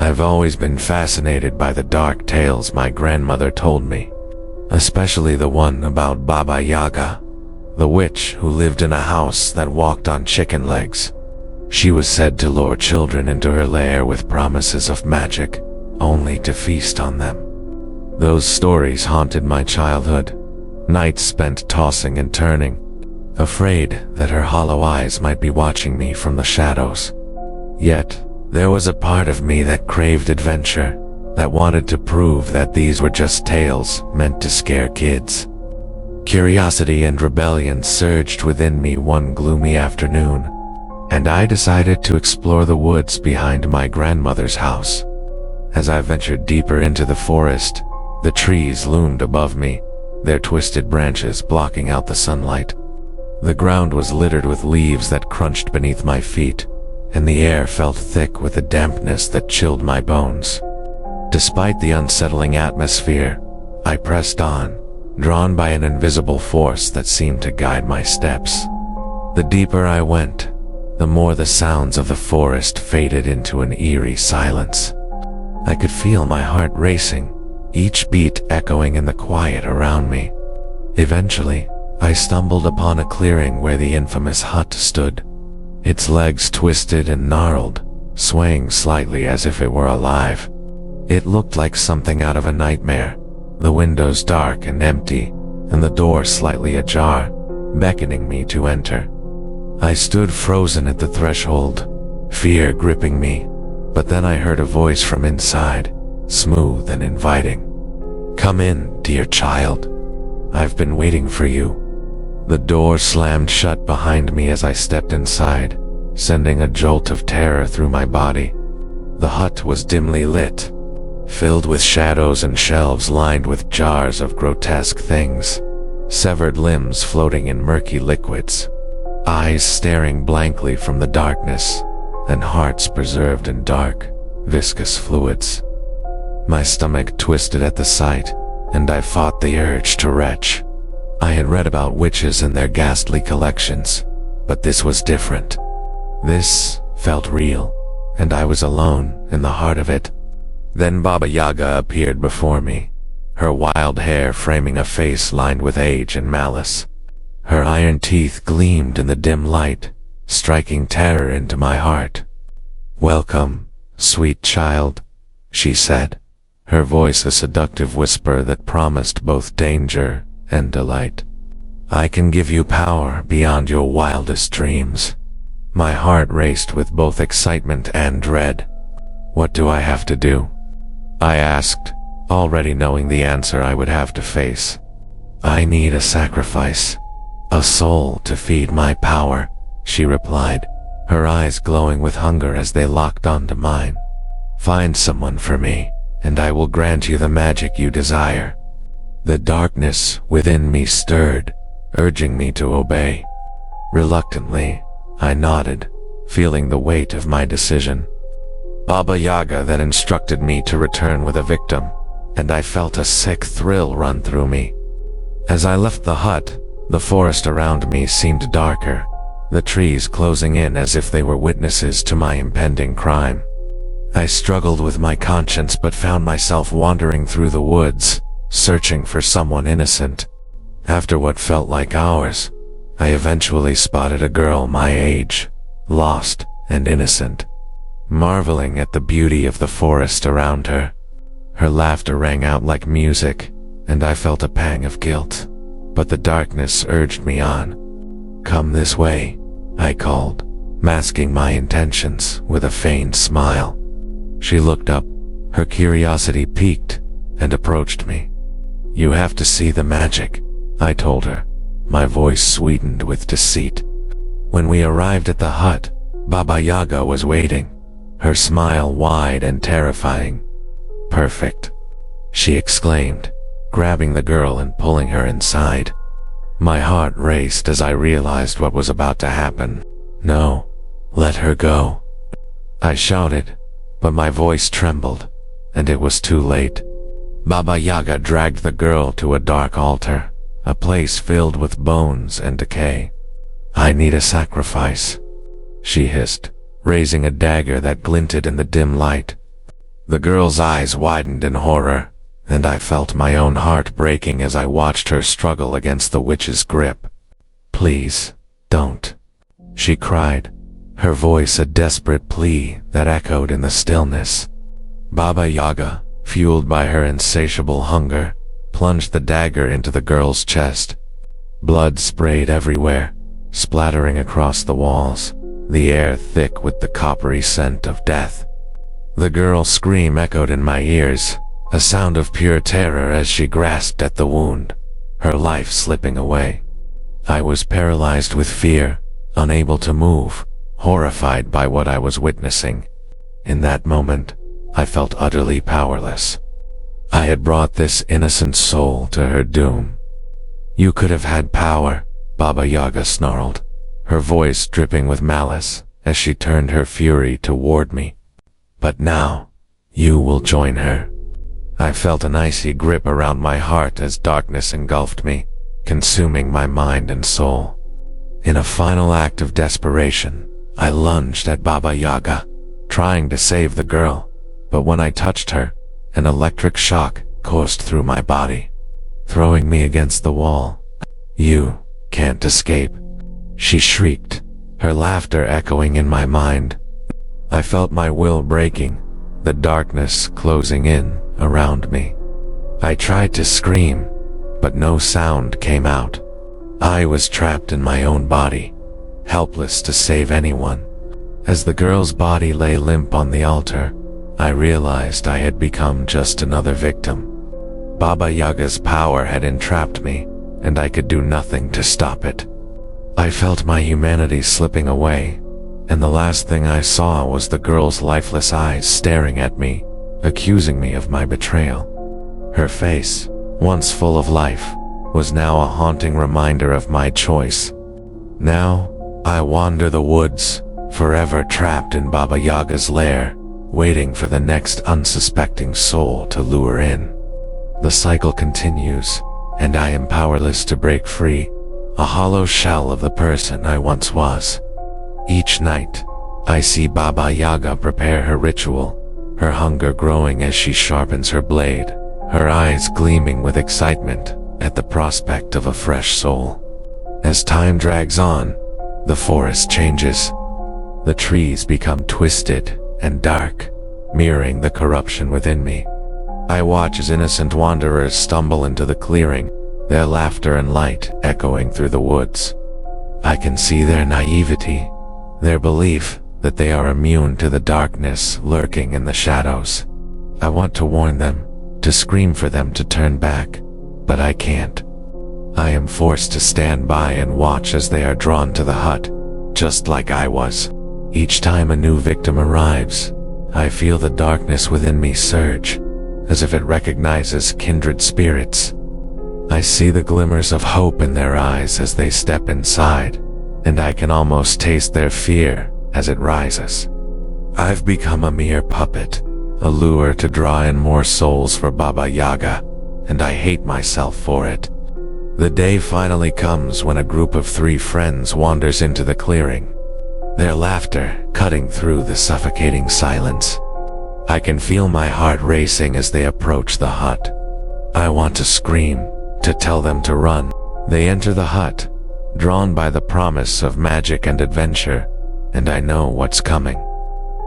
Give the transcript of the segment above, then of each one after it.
I've always been fascinated by the dark tales my grandmother told me, especially the one about Baba Yaga, the witch who lived in a house that walked on chicken legs. She was said to lure children into her lair with promises of magic, only to feast on them. Those stories haunted my childhood, nights spent tossing and turning, afraid that her hollow eyes might be watching me from the shadows. Yet, there was a part of me that craved adventure, that wanted to prove that these were just tales meant to scare kids. Curiosity and rebellion surged within me one gloomy afternoon, and I decided to explore the woods behind my grandmother's house. As I ventured deeper into the forest, the trees loomed above me, their twisted branches blocking out the sunlight. The ground was littered with leaves that crunched beneath my feet, and the air felt thick with a dampness that chilled my bones. Despite the unsettling atmosphere, I pressed on, drawn by an invisible force that seemed to guide my steps. The deeper I went, the more the sounds of the forest faded into an eerie silence. I could feel my heart racing, each beat echoing in the quiet around me. Eventually, I stumbled upon a clearing where the infamous hut stood. Its legs twisted and gnarled, swaying slightly as if it were alive. It looked like something out of a nightmare, the windows dark and empty, and the door slightly ajar, beckoning me to enter. I stood frozen at the threshold, fear gripping me, but then I heard a voice from inside, smooth and inviting. "Come in, dear child. I've been waiting for you." The door slammed shut behind me as I stepped inside, sending a jolt of terror through my body. The hut was dimly lit, filled with shadows and shelves lined with jars of grotesque things, severed limbs floating in murky liquids, eyes staring blankly from the darkness, and hearts preserved in dark, viscous fluids. My stomach twisted at the sight, and I fought the urge to retch. I had read about witches and their ghastly collections, but this was different. This felt real, and I was alone in the heart of it. Then Baba Yaga appeared before me, her wild hair framing a face lined with age and malice. Her iron teeth gleamed in the dim light, striking terror into my heart. "Welcome, sweet child," she said, her voice a seductive whisper that promised both danger and delight. "I can give you power beyond your wildest dreams." My heart raced with both excitement and dread. "What do I have to do?" I asked, already knowing the answer I would have to face. "I need a sacrifice, a soul to feed my power," she replied, her eyes glowing with hunger as they locked onto mine. "Find someone for me, and I will grant you the magic you desire." The darkness within me stirred, urging me to obey. Reluctantly, I nodded, feeling the weight of my decision. Baba Yaga then instructed me to return with a victim, and I felt a sick thrill run through me. As I left the hut, the forest around me seemed darker, the trees closing in as if they were witnesses to my impending crime. I struggled with my conscience but found myself wandering through the woods, searching for someone innocent. After what felt like hours, I eventually spotted a girl my age, lost and innocent, marveling at the beauty of the forest around her. Her laughter rang out like music, and I felt a pang of guilt, but the darkness urged me on. "Come this way," I called, masking my intentions with a feigned smile. She looked up, her curiosity piqued, and approached me. "You have to see the magic," I told her, my voice sweetened with deceit. When we arrived at the hut, Baba Yaga was waiting, her smile wide and terrifying. "Perfect," she exclaimed, grabbing the girl and pulling her inside. My heart raced as I realized what was about to happen. "No, let her go," I shouted, but my voice trembled, and it was too late. Baba Yaga dragged the girl to a dark altar, a place filled with bones and decay. "I need a sacrifice," she hissed, raising a dagger that glinted in the dim light. The girl's eyes widened in horror, and I felt my own heart breaking as I watched her struggle against the witch's grip. "Please, don't," she cried, her voice a desperate plea that echoed in the stillness. Baba Yaga, fueled by her insatiable hunger, plunged the dagger into the girl's chest. Blood sprayed everywhere, splattering across the walls, the air thick with the coppery scent of death. The girl's scream echoed in my ears, a sound of pure terror as she grasped at the wound, her life slipping away. I was paralyzed with fear, unable to move, horrified by what I was witnessing. In that moment, I felt utterly powerless. I had brought this innocent soul to her doom. "You could have had power," Baba Yaga snarled, her voice dripping with malice as she turned her fury toward me. "But now, you will join her." I felt an icy grip around my heart as darkness engulfed me, consuming my mind and soul. In a final act of desperation, I lunged at Baba Yaga, trying to save the girl, but when I touched her, an electric shock coursed through my body, throwing me against the wall. "You can't escape," she shrieked, her laughter echoing in my mind. I felt my will breaking, the darkness closing in around me. I tried to scream, but no sound came out. I was trapped in my own body, helpless to save anyone. As the girl's body lay limp on the altar, I realized I had become just another victim. Baba Yaga's power had entrapped me, and I could do nothing to stop it. I felt my humanity slipping away, and the last thing I saw was the girl's lifeless eyes staring at me, accusing me of my betrayal. Her face, once full of life, was now a haunting reminder of my choice. Now, I wander the woods, forever trapped in Baba Yaga's lair, waiting for the next unsuspecting soul to lure in. The cycle continues, and I am powerless to break free, a hollow shell of the person I once was. Each night, I see Baba Yaga prepare her ritual, her hunger growing as she sharpens her blade, her eyes gleaming with excitement at the prospect of a fresh soul. As time drags on, the forest changes. The trees become twisted and dark, mirroring the corruption within me. I watch as innocent wanderers stumble into the clearing, their laughter and light echoing through the woods. I can see their naivety, their belief that they are immune to the darkness lurking in the shadows. I want to warn them, to scream for them to turn back, but I can't. I am forced to stand by and watch as they are drawn to the hut, just like I was. Each time a new victim arrives, I feel the darkness within me surge, as if it recognizes kindred spirits. I see the glimmers of hope in their eyes as they step inside, and I can almost taste their fear as it rises. I've become a mere puppet, a lure to draw in more souls for Baba Yaga, and I hate myself for it. The day finally comes when a group of 3 friends wanders into the clearing, their laughter cutting through the suffocating silence. I can feel my heart racing as they approach the hut. I want to scream, to tell them to run. They enter the hut, drawn by the promise of magic and adventure, and I know what's coming.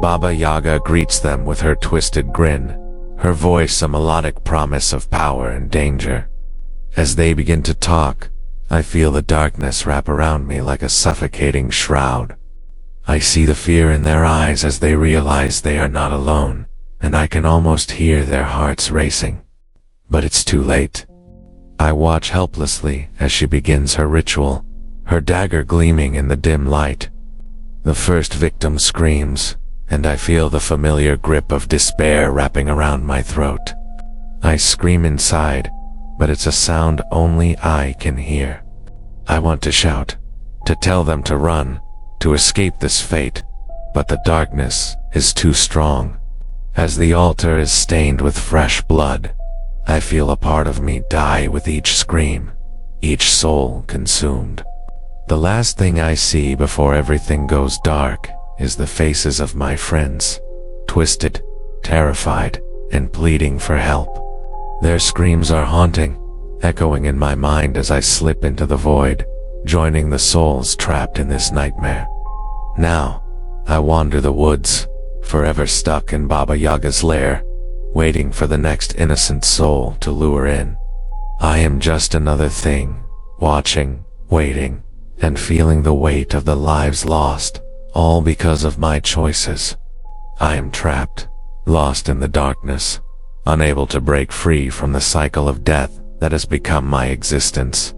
Baba Yaga greets them with her twisted grin, her voice a melodic promise of power and danger. As they begin to talk, I feel the darkness wrap around me like a suffocating shroud. I see the fear in their eyes as they realize they are not alone, and I can almost hear their hearts racing. But it's too late. I watch helplessly as she begins her ritual, her dagger gleaming in the dim light. The first victim screams, and I feel the familiar grip of despair wrapping around my throat. I scream inside, but it's a sound only I can hear. I want to shout, to tell them to run, to escape this fate, but the darkness is too strong. As the altar is stained with fresh blood, I feel a part of me die with each scream, each soul consumed. The last thing I see before everything goes dark is the faces of my friends, twisted, terrified and pleading for help. Their screams are haunting, echoing in my mind as I slip into the void, joining the souls trapped in this nightmare. Now, I wander the woods, forever stuck in Baba Yaga's lair, waiting for the next innocent soul to lure in. I am just another thing, watching, waiting, and feeling the weight of the lives lost, all because of my choices. I am trapped, lost in the darkness, unable to break free from the cycle of death that has become my existence.